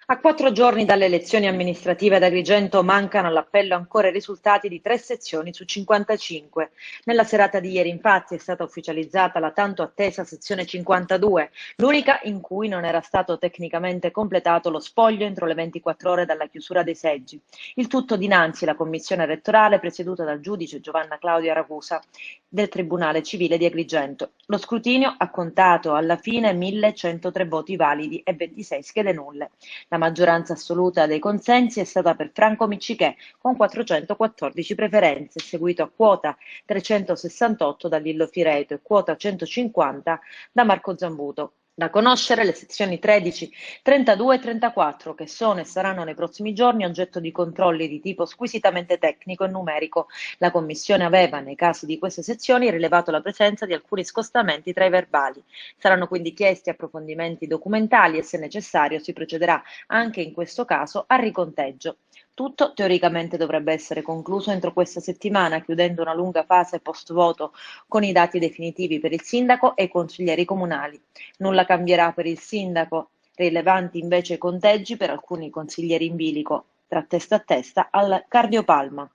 A 4 giorni dalle elezioni amministrative ad Agrigento mancano all'appello ancora i risultati di 3 sezioni su 55. Nella serata di ieri, infatti, è stata ufficializzata la tanto attesa sezione 52, l'unica in cui non era stato tecnicamente completato lo spoglio entro le 24 ore dalla chiusura dei seggi. Il tutto dinanzi alla commissione elettorale presieduta dal giudice Giovanna Claudia Ragusa del Tribunale Civile di Agrigento. Lo scrutinio ha contato alla fine 1103 voti validi e 26 schede nulle. La maggioranza assoluta dei consensi è stata per Franco Miccichè con 414 preferenze, seguito a quota 368 da Lillo Fireto e quota 150 da Marco Zambuto. Da conoscere le sezioni 13, 32 e 34 che sono e saranno nei prossimi giorni oggetto di controlli di tipo squisitamente tecnico e numerico. La Commissione aveva, nei casi di queste sezioni, rilevato la presenza di alcuni scostamenti tra i verbali. Saranno quindi chiesti approfondimenti documentali e, se necessario, si procederà anche in questo caso a riconteggio. Tutto teoricamente dovrebbe essere concluso entro questa settimana, chiudendo una lunga fase post-voto con i dati definitivi per il sindaco e i consiglieri comunali. Nulla cambierà per il sindaco, rilevanti invece i conteggi per alcuni consiglieri in bilico, tra testa a testa al cardiopalma.